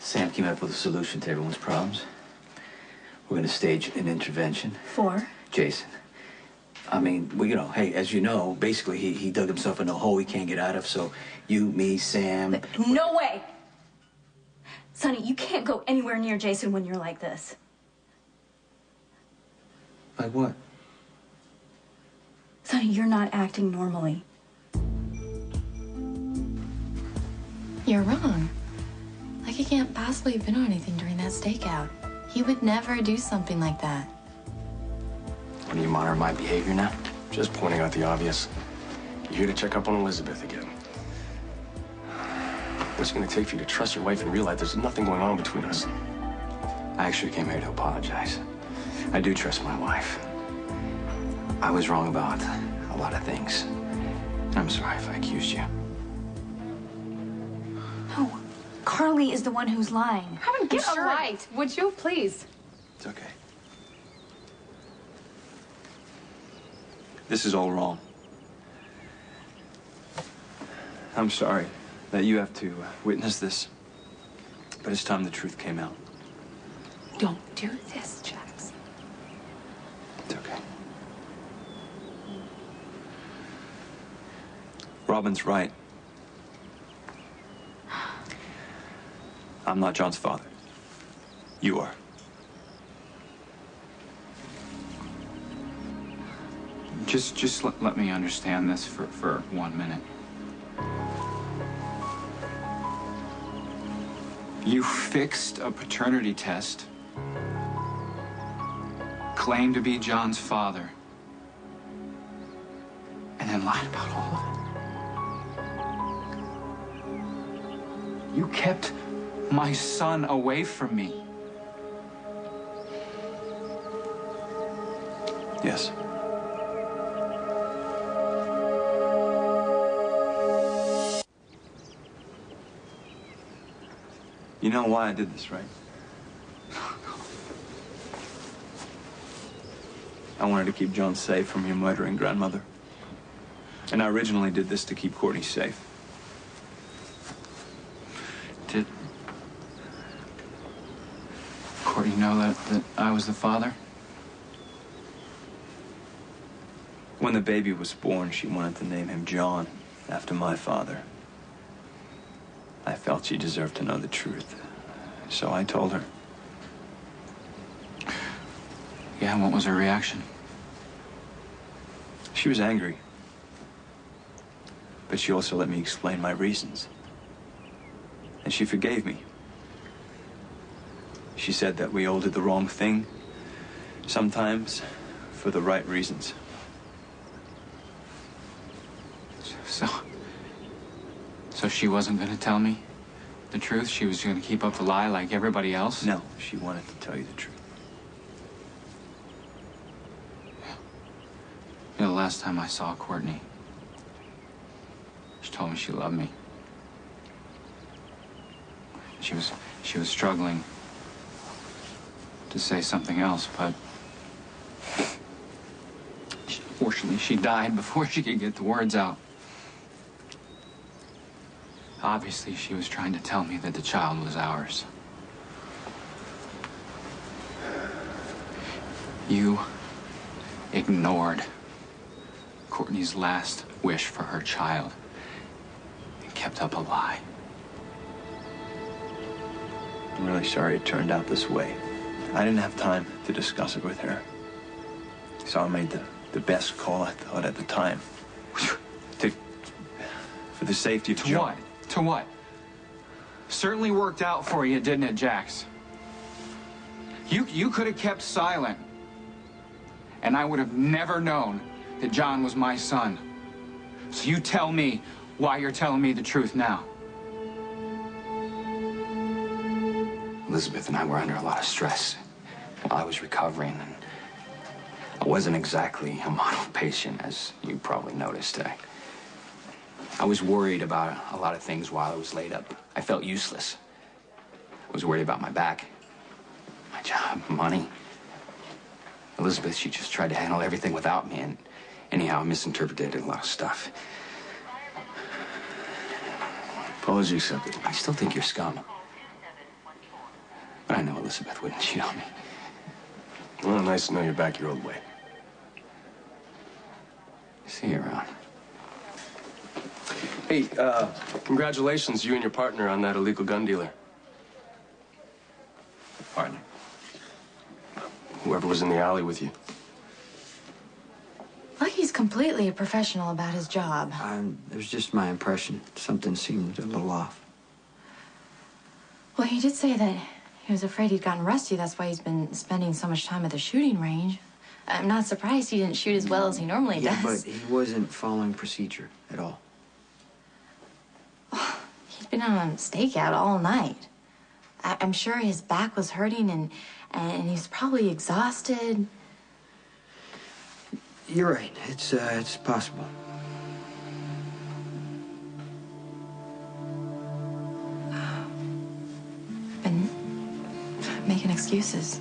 Sam came up with a solution to everyone's problems. We're gonna stage an intervention. For? Jason. I mean, hey, as you know, basically he dug himself in a hole he can't get out of, so you, me, Sam... But no way! Sonny, you can't go anywhere near Jason when you're like this. Like what? Sonny, you're not acting normally. You're wrong. Like, he can't possibly have been on anything during that stakeout. He would never do something like that. What, do you monitor my behavior now? Just pointing out the obvious. You're here to check up on Elizabeth again. What's it gonna take for you to trust your wife and realize there's nothing going on between us? I actually came here to apologize. I do trust my wife. I was wrong about a lot of things. I'm sorry if I accused you. No, Carly is the one who's lying. Heaven, get a light, would you, please? It's okay. This is all wrong. I'm sorry that you have to witness this, but it's time the truth came out. Don't do this, Jax. It's okay. Robin's right. I'm not John's father. You are. Just let me understand this for 1 minute. You fixed a paternity test, claimed to be John's father, and then lied about all of it. You kept my son away from me. Yes. You know why I did this, right? I wanted to keep John safe from your murdering grandmother. And I originally did this to keep Courtney safe. Did Courtney know that I was the father? When the baby was born, she wanted to name him John, after my father. I felt she deserved to know the truth, so I told her. Yeah, and what was her reaction? She was angry. But she also let me explain my reasons. And she forgave me. She said that we all did the wrong thing, sometimes for the right reasons. So she wasn't going to tell me the truth? She was going to keep up the lie like everybody else? No, she wanted to tell you the truth. You know, the last time I saw Courtney, she told me she loved me. She was struggling to say something else, but fortunately she died before she could get the words out. Obviously, she was trying to tell me that the child was ours. You ignored Courtney's last wish for her child and kept up a lie. I'm really sorry it turned out this way. I didn't have time to discuss it with her. So I made the best call I thought at the time. For the safety of John. To what? To what? Certainly worked out for you, didn't it, Jax? You could have kept silent, and I would have never known that John was my son. So you tell me why you're telling me the truth now. Elizabeth and I were under a lot of stress while I was recovering, and I wasn't exactly a model patient, as you probably noticed. I was worried about a lot of things while I was laid up. I felt useless. I was worried about my back, my job, money. Elizabeth, she just tried to handle everything without me, and anyhow, I misinterpreted a lot of stuff. Apology accepted. I still think you're scum. But I know Elizabeth wouldn't cheat on me. Well, nice to know you're back your old way. See you around. Hey, congratulations, you and your partner on that illegal gun dealer. Partner. Whoever was in the alley with you. Lucky's completely a professional about his job. It was just my impression. Something seemed a little off. Well, he did say that he was afraid he'd gotten rusty. That's why he's been spending so much time at the shooting range. I'm not surprised he didn't shoot as well as he normally Yeah, does. but he wasn't following procedure at all. He'd been on a stakeout all night. I'm sure his back was hurting and he's probably exhausted. You're right. It's possible. Been making excuses.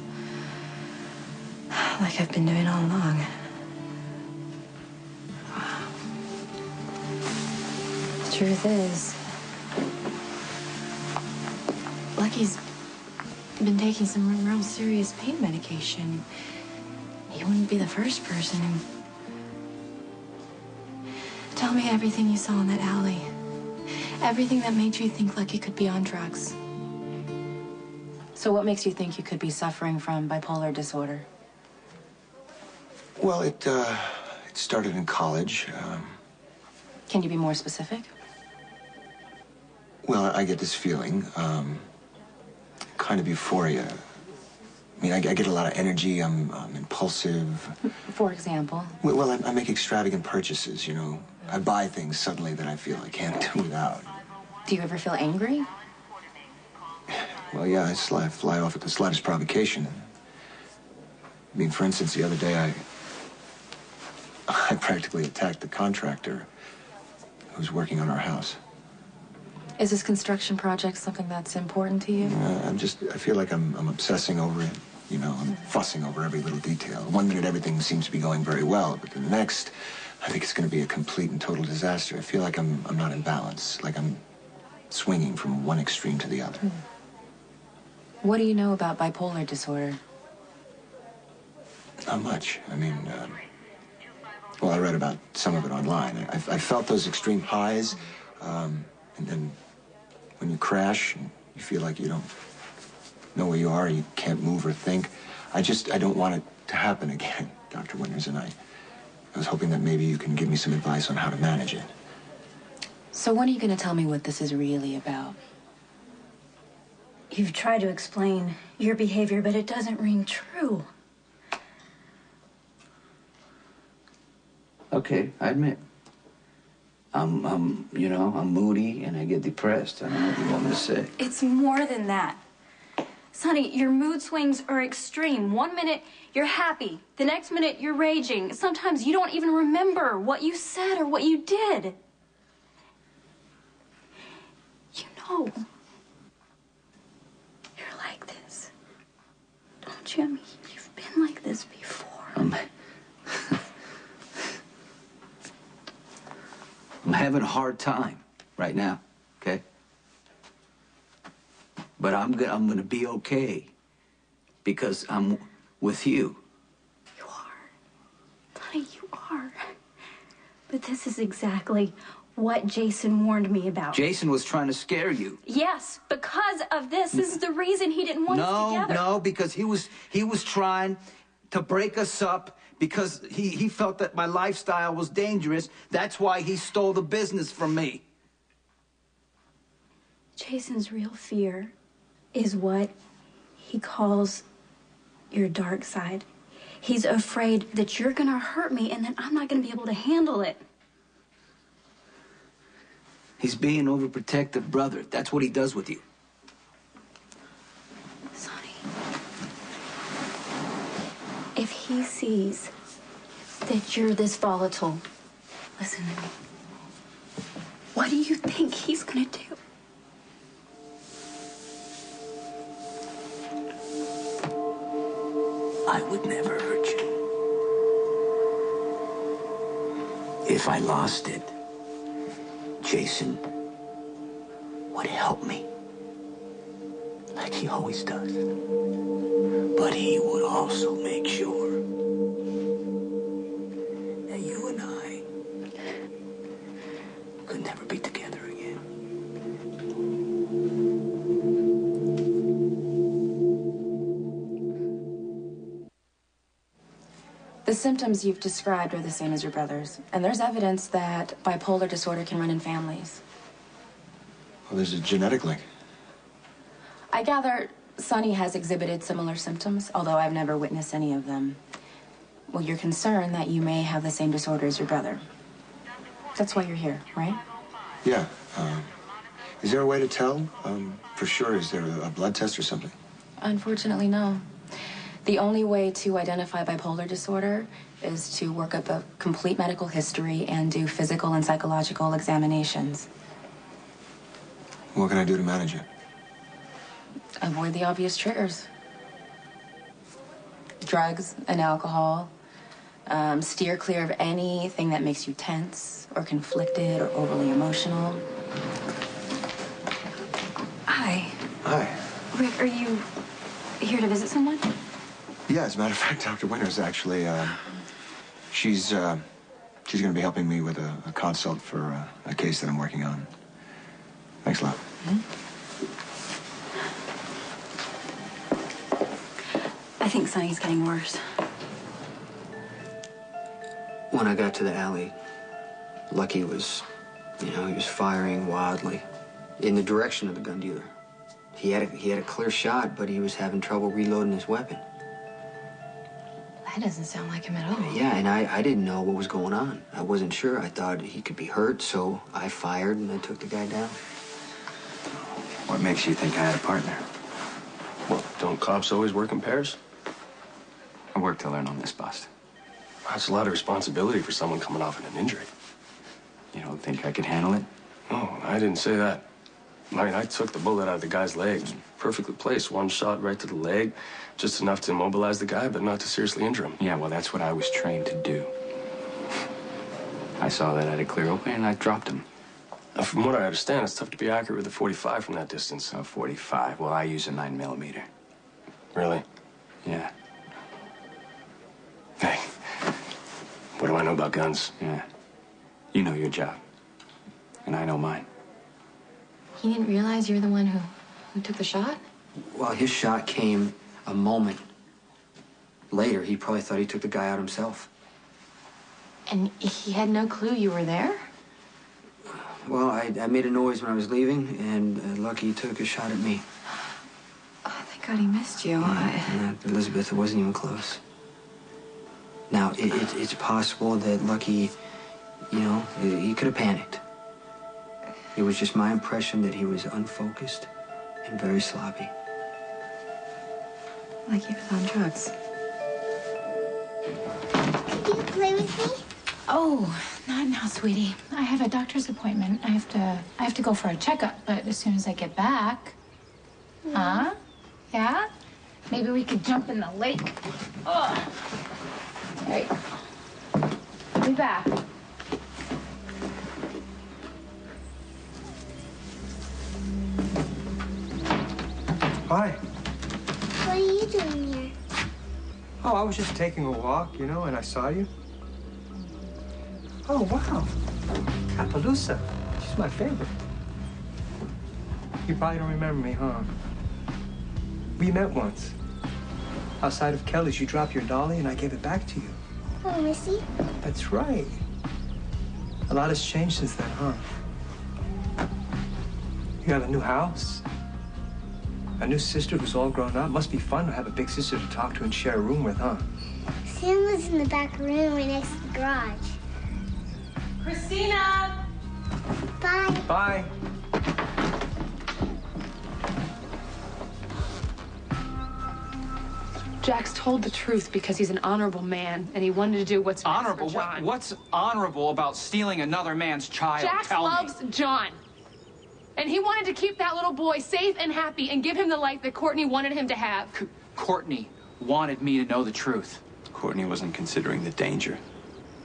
Like I've been doing all along. The truth is, Lucky's been taking some real serious pain medication. He wouldn't be the first person. Tell me everything you saw in that alley. Everything that made you think Lucky could be on drugs. So what makes you think you could be suffering from bipolar disorder? Well, it started in college. Can you be more specific? Well, I get this feeling, kind of euphoria. I mean, I get a lot of energy. I'm impulsive. For example? Well, I make extravagant purchases, you know. I buy things suddenly that I feel I can't do without. Do you ever feel angry? Well, yeah, I fly off at the slightest provocation. I mean, for instance, the other day, I practically attacked the contractor who's working on our house. Is this construction project something that's important to you? I feel like I'm obsessing over it. You know, I'm fussing over every little detail. One minute, everything seems to be going very well, but the next, I think it's going to be a complete and total disaster. I feel like I'm not in balance, like I'm swinging from one extreme to the other. What do you know about bipolar disorder? Not much. I mean, well, I read about some of it online. I felt those extreme highs, and then when you crash, and you feel like you don't know where you are, you can't move or think. I don't want it to happen again, Dr. Winters, and I was hoping that maybe you can give me some advice on how to manage it. So when are you going to tell me what this is really about? You've tried to explain your behavior, but it doesn't ring true. Okay, I admit. I'm moody and I get depressed. I don't know what you want me to say. It's more than that. Sonny, your mood swings are extreme. 1 minute, you're happy. The next minute, you're raging. Sometimes you don't even remember what you said or what you did. You know, you're like this. Don't you? I mean, you've been like this before. I'm having a hard time right now, okay? But I'm gonna be okay because I'm with you. You are. Sonny, you are. But this is exactly what Jason warned me about. Jason was trying to scare you. Yes, because of this. This is the reason he didn't want us together. No, because he was trying to break us up because he felt that my lifestyle was dangerous. That's why he stole the business from me. Jason's real fear is what he calls your dark side. He's afraid that you're gonna hurt me and then I'm not gonna be able to handle it. He's being overprotective, brother. That's what he does with you. Sonny, if he sees that you're this volatile, listen to me. What do you think he's gonna do? I would never hurt you. If I lost it, Jason would help me. like he always does. But he would also make sure that you and I could never be together again. The symptoms you've described are the same as your brother's, and there's evidence that bipolar disorder can run in families. Well, there's a genetic link. I gather Sonny has exhibited similar symptoms, although I've never witnessed any of them. Well, you're concerned that you may have the same disorder as your brother. That's why you're here, right? Yeah. Is there a way to tell for sure? Is there a blood test or something? Unfortunately, no. The only way to identify bipolar disorder is to work up a complete medical history and do physical and psychological examinations. What can I do to manage it? Avoid the obvious triggers. Drugs and alcohol. Steer clear of anything that makes you tense or conflicted or overly emotional. Hi. Hi. Rick, are you here to visit someone? Yeah, as a matter of fact, Dr. Winters actually, she's going to be helping me with a consult for a case that I'm working on. Thanks a lot. I think Sonny's getting worse. When I got to the alley, Lucky was, he was firing wildly in the direction of the gun dealer. He had a clear shot, but he was having trouble reloading his weapon. That doesn't sound like him at all. Yeah, and I didn't know what was going on. I wasn't sure. I thought he could be hurt, so I fired and I took the guy down. What makes you think I had a partner? Well, don't cops always work in pairs? I worked to learn on this bust. That's a lot of responsibility for someone coming off an injury. You don't think I could handle it? No, I didn't say that. I mean, I took the bullet out of the guy's leg. It was perfectly placed. One shot right to the leg, just enough to immobilize the guy, but not to seriously injure him. Yeah, well, that's what I was trained to do. I saw that at a clear opening, and I dropped him. From what I understand, it's tough to be accurate with a .45 from that distance. A 45. Well, I use a 9mm. Really? Yeah. Hey, what do I know about guns? Yeah. You know your job. And I know mine. He didn't realize you were the one who took the shot? Well, his shot came a moment later. He probably thought he took the guy out himself. And he had no clue you were there? Well, I made a noise when I was leaving, and Lucky took a shot at me. Oh, thank God he missed you. Elizabeth, it wasn't even close. Now, it's possible that Lucky, he could have panicked. It was just my impression that he was unfocused and very sloppy. Like he was on drugs. Could you play with me? Oh, not now, sweetie. I have a doctor's appointment. I have to go for a checkup, but as soon as I get back. Huh? Yeah? Maybe we could jump in the lake. Ugh. All right. I'll be back. Hi. What are you doing here? Oh, I was just taking a walk, and I saw you. Oh, wow. Appaloosa. She's my favorite. You probably don't remember me, huh? We met once. Outside of Kelly's, you dropped your dolly and I gave it back to you. Oh, Missy? That's right. A lot has changed since then, huh? You have a new house. A new sister who's all grown up. Must be fun to have a big sister to talk to and share a room with, huh? Sam lives in the back room right next to the garage. Christina! Bye. Bye. Jax told the truth because he's an honorable man and he wanted to do what's best Honorable? for John. What's honorable about stealing another man's child? Jax Tell me. loves John. And he wanted to keep that little boy safe and happy and give him the life that Courtney wanted him to have. Courtney wanted me to know the truth. Courtney wasn't considering the danger.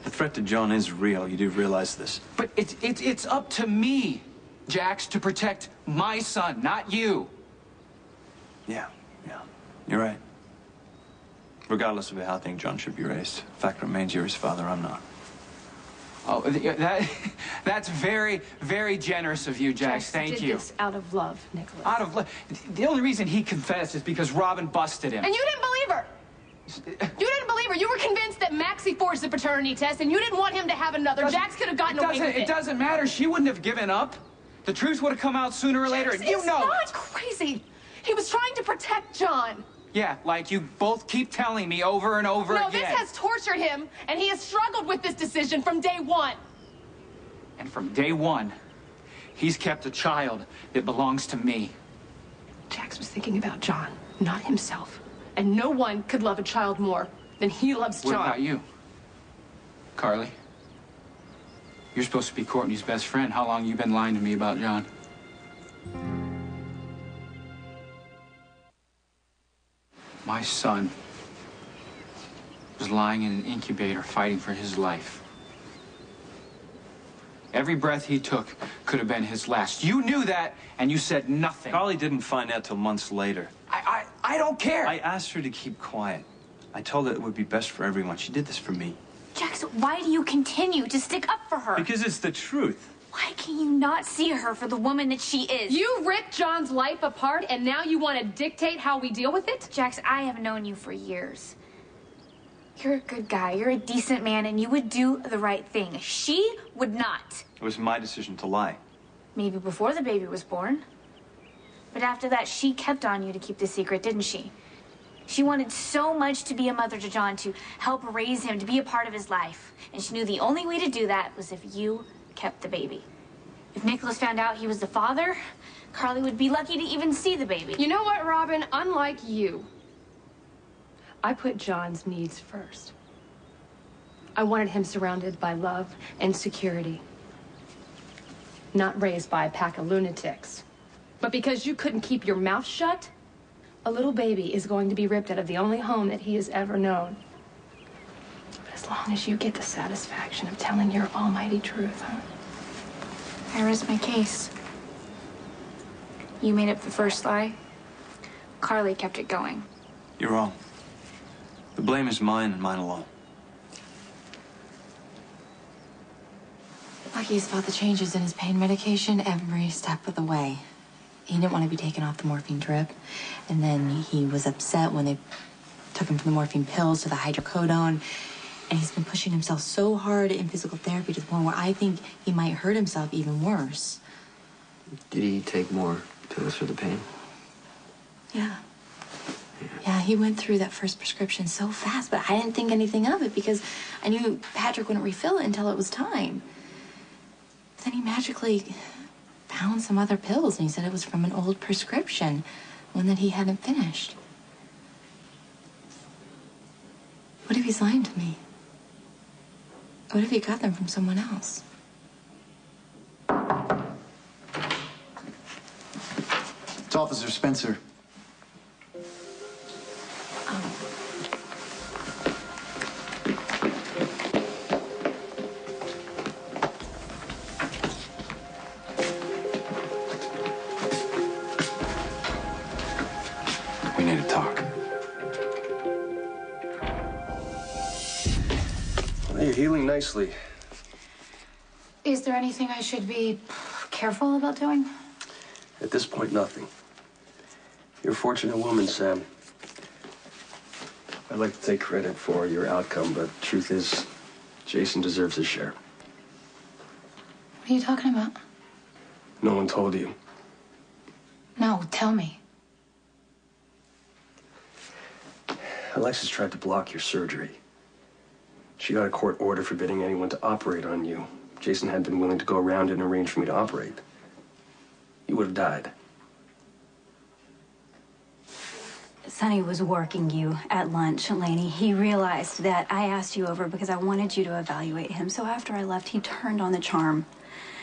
The threat to John is real. You do realize this. But it's up to me, Jax, to protect my son, not you. Yeah. You're right. Regardless of how I think John should be raised, fact remains you're his father, I'm not. Oh, that's very, very generous of you, Jax. Thank did you. This out of love, Nicholas. Out of love. The only reason he confessed is because Robin busted him. And you didn't believe her. You didn't believe her. You were convinced that Maxie forged the paternity test, and you didn't want him to have another. Jax could have gotten away with it. It doesn't matter. She wouldn't have given up. The truth would have come out sooner or later, and you know it. It's not crazy. He was trying to protect John. Yeah, like you both keep telling me over and over again. No, this has tortured him, and he has struggled with this decision from day one. And from day one, he's kept a child that belongs to me. Jax was thinking about John, not himself. And no one could love a child more than he loves John. What about you? Carly? You're supposed to be Courtney's best friend. How long you been lying to me about John? My son was lying in an incubator fighting for his life. Every breath he took could have been his last. You knew that, and you said nothing. Carly didn't find out till months later. I don't care. I asked her to keep quiet. I told her it would be best for everyone. She did this for me. Jax, why do you continue to stick up for her? Because it's the truth. Why can you not see her for the woman that she is? You ripped John's life apart, and now you want to dictate how we deal with it? Jax, I have known you for years. You're a good guy. You're a decent man, and you would do the right thing. She would not. It was my decision to lie. Maybe before the baby was born. But after that, she kept on you to keep the secret, didn't she? She wanted so much to be a mother to John, to help raise him, to be a part of his life. And she knew the only way to do that was if you kept the baby. If Nicholas found out he was the father, Carly would be lucky to even see the baby. You know what, Robin? Unlike you, I put John's needs first. I wanted him surrounded by love and security, not raised by a pack of lunatics. But because you couldn't keep your mouth shut, a little baby is going to be ripped out of the only home that he has ever known. But as long as you get the satisfaction of telling your almighty truth, huh? I rest my case. You made up the first lie. Carly kept it going. You're wrong. The blame is mine and mine alone. Lucky's fought the changes in his pain medication every step of the way. He didn't want to be taken off the morphine drip, and then he was upset when they took him from the morphine pills to the hydrocodone, and he's been pushing himself so hard in physical therapy to the point where I think he might hurt himself even worse. Did he take more pills for the pain? Yeah, he went through that first prescription so fast, but I didn't think anything of it because I knew Patrick wouldn't refill it until it was time. But then he magically found some other pills, and he said it was from an old prescription, one that he hadn't finished. What if he's lying to me? What if he got them from someone else? It's Officer Spencer. We need to talk. Well, you're healing nicely. Is there anything I should be careful about doing? At this point, nothing. You're a fortunate woman, Sam. I'd like to take credit for your outcome, but truth is, Jason deserves his share. What are you talking about? No one told you. No, tell me. Alexis tried to block your surgery. She got a court order forbidding anyone to operate on you. Jason had been willing to go around and arrange for me to operate. You would have died. Sonny was working you at lunch, Lainey. He realized that I asked you over because I wanted you to evaluate him. So after I left, he turned on the charm.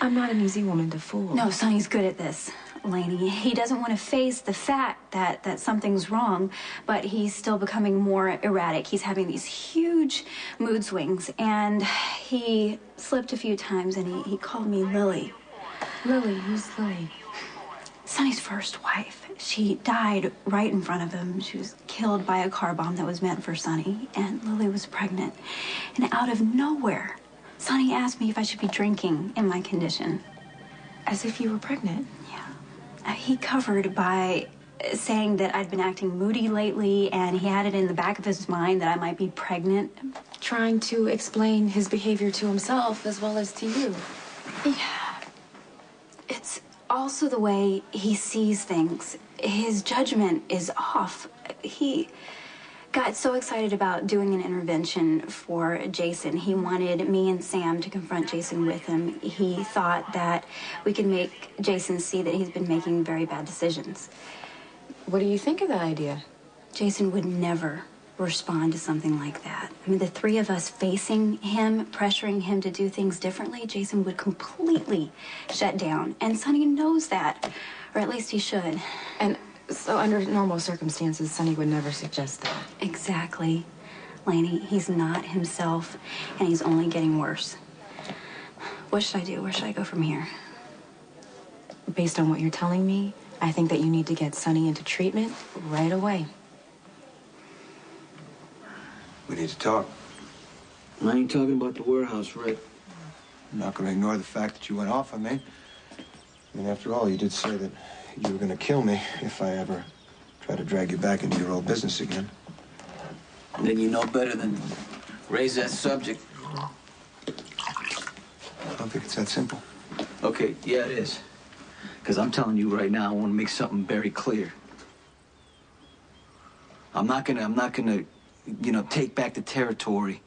I'm not an easy woman to fool. No, Sonny's good at this, Lainey. He doesn't want to face the fact that something's wrong, but he's still becoming more erratic. He's having these huge mood swings, and he slipped a few times, and he called me Lily. Lily, who's Lily? Sonny's first wife. she died right in front of him. She was killed by a car bomb that was meant for Sonny, and Lily was pregnant. And out of nowhere, Sonny asked me if I should be drinking in my condition. As if you were pregnant? Yeah. He covered by saying that I'd been acting moody lately, and he had it in the back of his mind that I might be pregnant. Trying to explain his behavior to himself as well as to you. Yeah. It's also the way he sees things. His judgment is off. He got so excited about doing an intervention for Jason. He wanted me and Sam to confront Jason with him. He thought that we could make Jason see that he's been making very bad decisions. What do you think of that idea? Jason would never respond to something like that. I mean, the three of us facing him, pressuring him to do things differently, Jason would completely shut down. And Sonny knows that, or at least he should. And so under normal circumstances, Sonny would never suggest that. Exactly. Lainey, he's not himself, and he's only getting worse. What should I do? Where should I go from here? Based on what you're telling me, I think that you need to get Sonny into treatment right away. We need to talk. I ain't talking about the warehouse, Rick. I'm not going to ignore the fact that you went off on me. I mean, after all, you did say that you were going to kill me if I ever try to drag you back into your old business again. Then you know better than raise that subject. I don't think it's that simple. Okay, yeah, it is. Because I'm telling you right now, I want to make something very clear. I'm not gonna, you know, take back the territory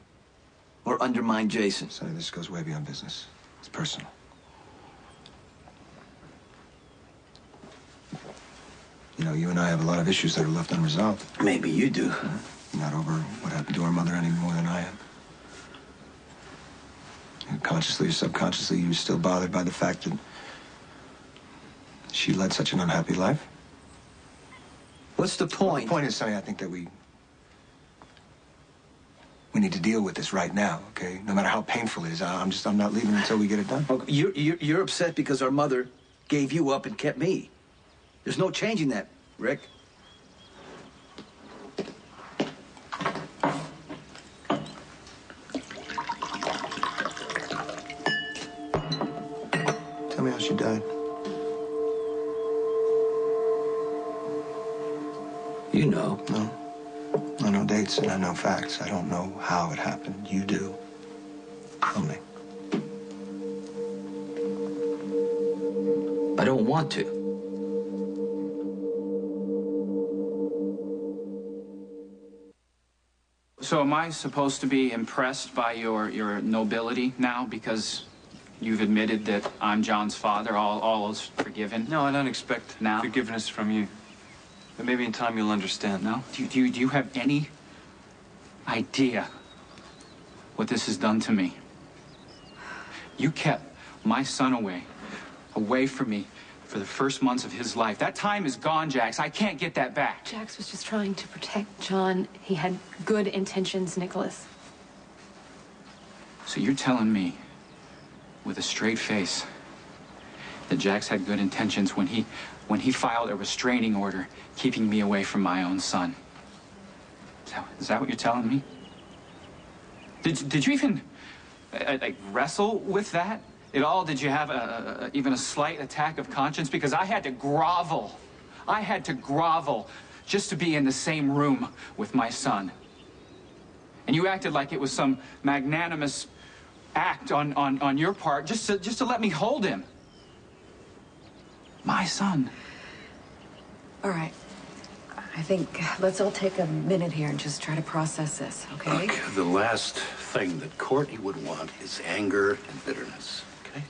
or undermine Jason. Sonny, this goes way beyond business. It's personal. You know, you and I have a lot of issues that are left unresolved. Maybe you do. You're not over what happened to our mother any more than I am. And consciously or subconsciously, you're still bothered by the fact that she led such an unhappy life. What's the point? The point is, Sonny, I think that we need to deal with this right now, okay? No matter how painful it is, I'm not leaving until we get it done. Okay, you're upset because our mother gave you up and kept me. There's no changing that, Rick. Tell me how she died. You know. No. I know dates and I know facts. I don't know how it happened. You do. Tell me. I don't want to. So am I supposed to be impressed by your nobility now because you've admitted that I'm John's father? All is forgiven? No, I don't expect forgiveness from you. But maybe in time you'll understand. No? Do you have any idea what this has done to me? You kept my son away from me for the first months of his life. That time is gone, Jax. I can't get that back. Jax was just trying to protect John. He had good intentions, Nicholas. So you're telling me, with a straight face, that Jax had good intentions when he filed a restraining order keeping me away from my own son? Is that what you're telling me? Did you even like wrestle with that at all? Did you have even a slight attack of conscience? Because I had to grovel. I had to grovel just to be in the same room with my son. And you acted like it was some magnanimous act on your part just to let me hold him. My son. All right. I think let's all take a minute here and just try to process this, okay? Look, the last thing that Courtney would want is anger and bitterness, okay?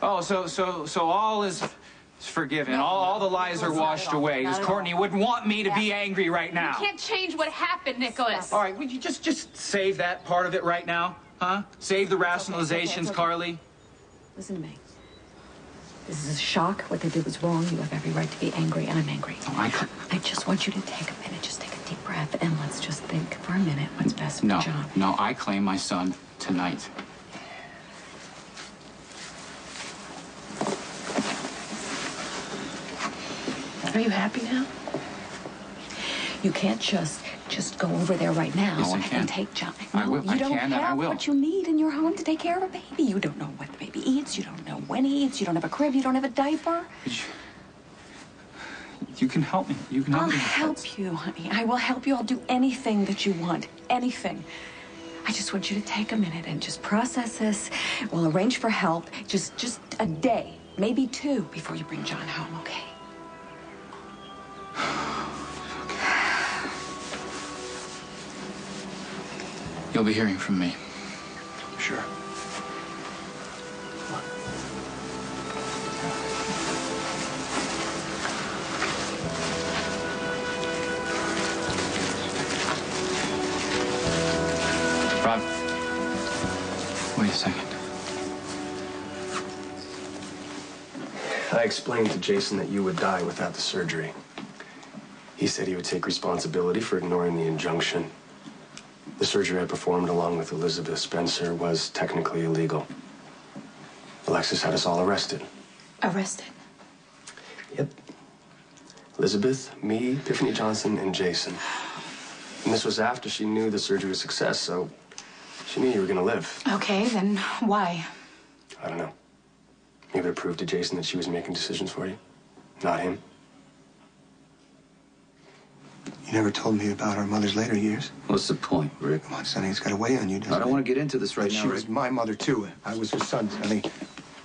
Oh, so all is forgiven. All the lies are washed away. Because Courtney wouldn't want me to be angry right now. You can't change what happened, Nicholas. All right, would you just save that part of it right now? Huh? Save the rationalizations, Carly. Listen to me. This is a shock. What they did was wrong. You have every right to be angry, and I'm angry. Oh, I just want you to take a minute. Just take a deep breath, and let's just think for a minute what's best for John. No, I claim my son tonight. Are you happy now? You can't just go over there right now Yes, I can. and take John. I will. You I don't can and I have will. what you need in your home to take care of a baby. You don't know what the baby eats. You don't know when he eats. You don't have a crib. You don't have a diaper. You can help me. You can help I'll me. help you, honey. I will help you. I'll do anything that you want. Anything. I just want you to take a minute and just process this. We'll arrange for help. Just a day, maybe 2, before you bring John home, okay? You'll be hearing from me. Sure. Rob, wait a second. I explained to Jason that you would die without the surgery. He said he would take responsibility for ignoring the injunction. The surgery I performed along with Elizabeth Spencer was technically illegal. Alexis had us all arrested. Arrested? Yep. Elizabeth, me, Tiffany Johnson, and Jason. And this was after she knew the surgery was a success, so she knew you were gonna live. Okay, then why? I don't know. Maybe to prove to Jason that she was making decisions for you, not him. You never told me about our mother's later years. What's the point, Rick? Come on, Sonny, it's got to weigh on you, doesn't it? I don't want to get into this right now, She Rick. was my mother, too. I was her son, Sonny.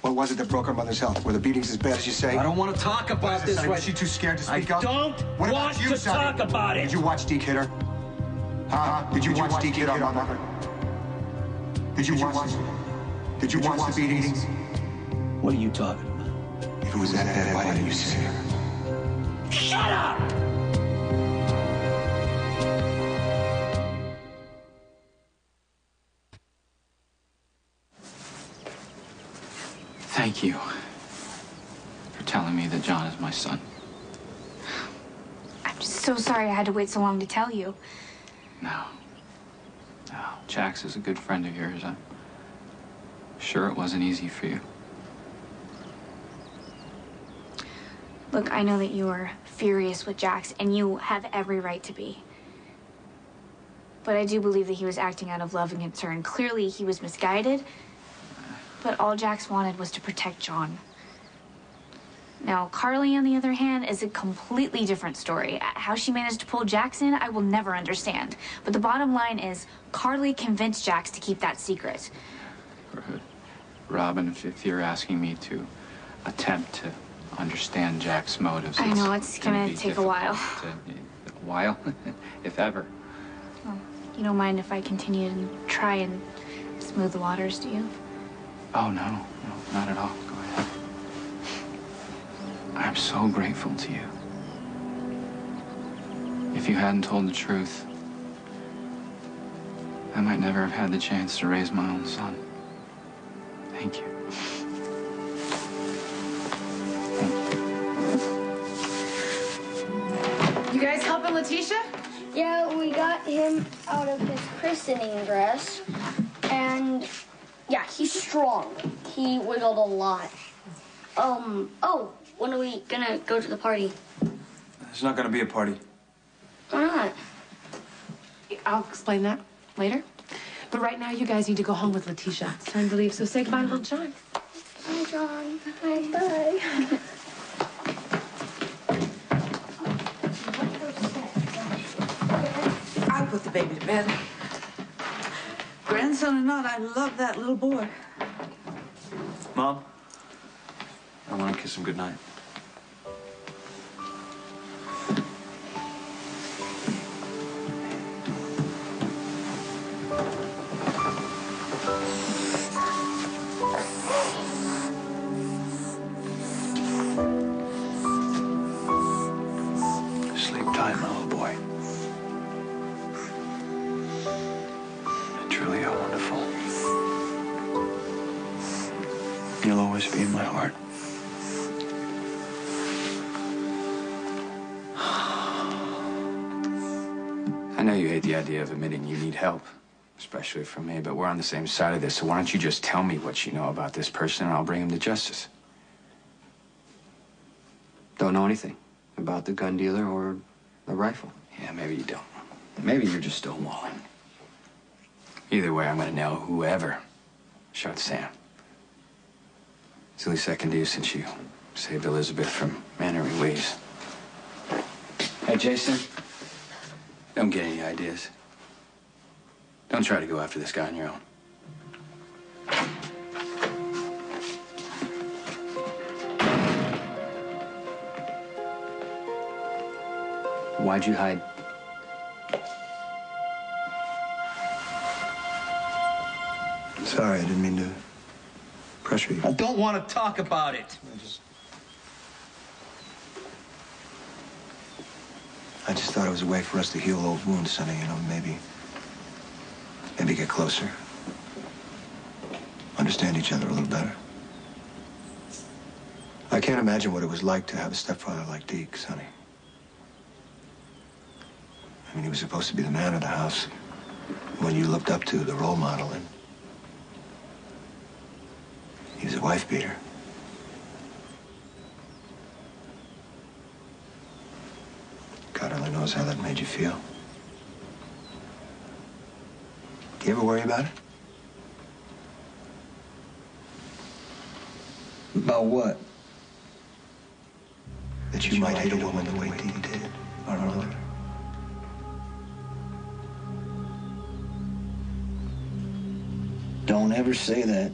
What was it that broke our mother's health? Were the beatings as bad as you say? I don't want to talk about this Sonny, right. Was she too scared to speak I up? don't What about want you, to Sonny? talk about it. Did you watch Deke hit her? Huh? Did you watch Deke hit our mother? Did you watch the beatings? What are you talking about? If it was that bad, why didn't you say her? Shut up! Thank you for telling me that John is my son. I'm just so sorry I had to wait so long to tell you. No. Jax is a good friend of yours. I'm sure it wasn't easy for you. Look, I know that you are furious with Jax, and you have every right to be. But I do believe that he was acting out of love and concern. Clearly, he was misguided, but all Jax wanted was to protect John. Now, Carly, on the other hand, is a completely different story. How she managed to pull Jax in, I will never understand. But the bottom line is, Carly convinced Jax to keep that secret. Robin, if you're asking me to attempt to understand Jack's motives, I know, it's gonna be take a while. A while? If ever. Well, you don't mind if I continue to try and smooth the waters, do you? Oh, no, not at all. Go ahead. I'm so grateful to you. If you hadn't told the truth, I might never have had the chance to raise my own son. Thank you. You guys helping Letitia? Yeah, we got him out of his christening dress. And yeah, he's strong. He wiggled a lot. Oh, when are we gonna go to the party? There's not gonna be a party. Why not? I'll explain that later. But right now, you guys need to go home with Letitia. It's time to leave, so say goodbye to little John. Bye, John. Bye. I put the baby to bed. Grandson or not, I love that little boy. Mom, I want to kiss him goodnight. Sleep tight, my little boy. You truly are wonderful. You'll always be in my heart. I know you hate the idea of admitting you need help, especially from me, but we're on the same side of this, so why don't you just tell me what you know about this person and I'll bring him to justice? Don't know anything about the gun dealer or the rifle. Yeah, maybe you don't. Maybe you're just stonewalling. Either way, I'm gonna nail whoever shot Sam. It's the least I can do since you saved Elizabeth from mannery ways. Hey, Jason, don't get any ideas. Don't try to go after this guy on your own. Why'd you hide? Sorry, I didn't mean to pressure you. I don't want to talk about it. I just thought it was a way for us to heal old wounds, Sonny. You know, maybe get closer. Understand each other a little better. I can't imagine what it was like to have a stepfather like Deke, Sonny. I mean, he was supposed to be the man of the house. When you looked up to, the role model, and he was a wife beater. God only knows how that made you feel. Do you ever worry about it? About what? That you might hate a woman the way Deke did, our mother. Don't ever say that.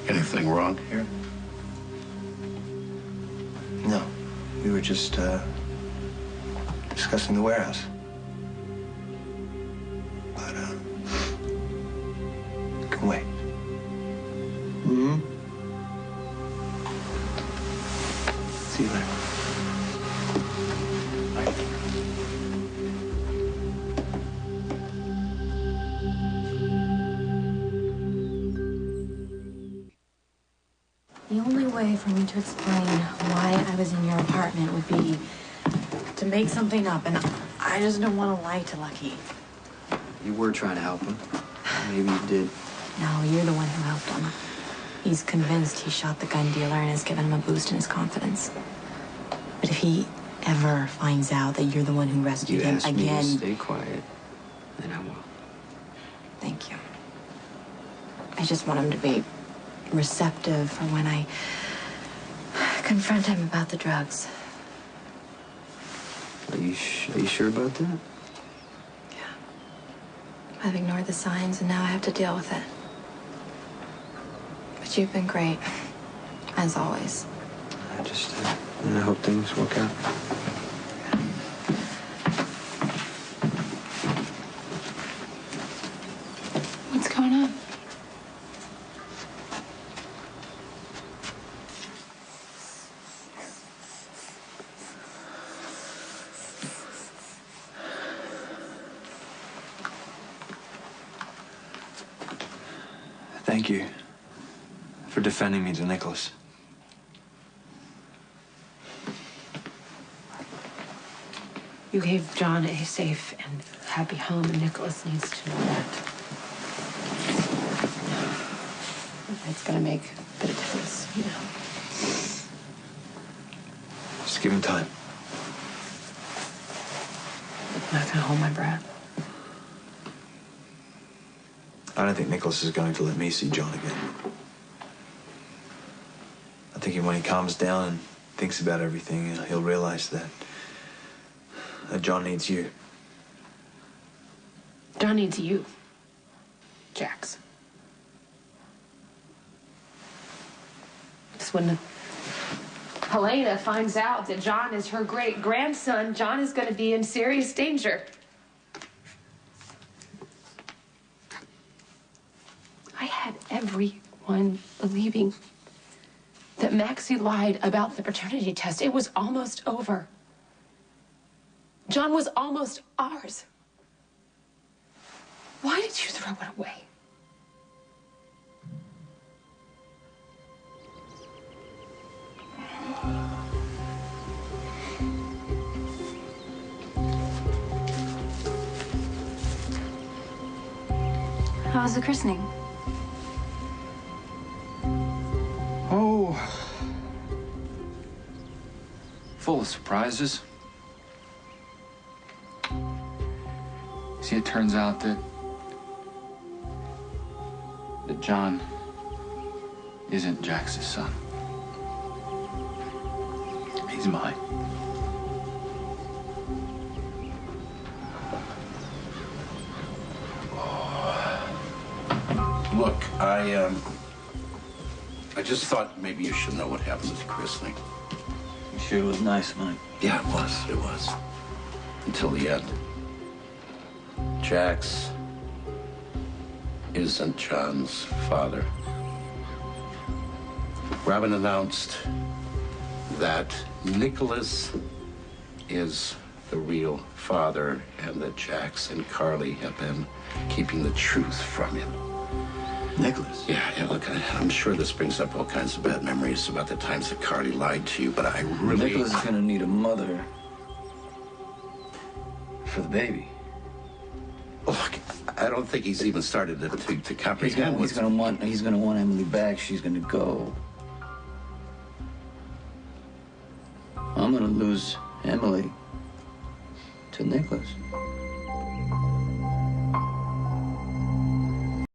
Anything wrong here? No. We were just, discussing the warehouse. But, can wait. Mm-hmm. See you later. The only way for me to explain why I was in your apartment would be to make something up, and I just don't want to lie to Lucky. You were trying to help him. Maybe you did. No, you're the one who helped him. He's convinced he shot the gun dealer and has given him a boost in his confidence. But if he ever finds out that you're the one who rescued him asked me again... to stay quiet, then I will. Thank you. I just want him to be receptive for when I confront him about the drugs. Are you sure about that? I've ignored the signs, and now I have to deal with it. But you've been great, as always. I hope things work out. What's going on? Thank you for defending me to Nicholas. You gave John a safe and happy home, and Nicholas needs to know that. It's gonna make a bit of difference, you know. Just give him time. I'm not gonna hold my breath. I don't think Nicholas is going to let me see John again. I think when he calms down and thinks about everything, he'll realize that John needs you. John needs you, Jax. Just when Helena finds out that John is her great-grandson, John is going to be in serious danger. I had everyone believing that Maxie lied about the paternity test. It was almost over. John was almost ours. Why did you throw it away? How was the christening? full of surprises. See, it turns out that John isn't Jax's son. He's mine. Look, I just thought maybe you should know what happened at the christening. You sure it was nice, Mike? Yeah, it was. It was. Until the end. Jax isn't John's father. Robin announced that Nicholas is the real father and that Jax and Carly have been keeping the truth from him. Nicholas? Yeah, look, I'm sure this brings up all kinds of bad memories about the times that Carly lied to you, but I really... Nicholas is gonna need a mother for the baby. Look, I don't think he's even started to comprehend He's gonna want Emily back. She's gonna go. I'm gonna lose Emily to Nicholas.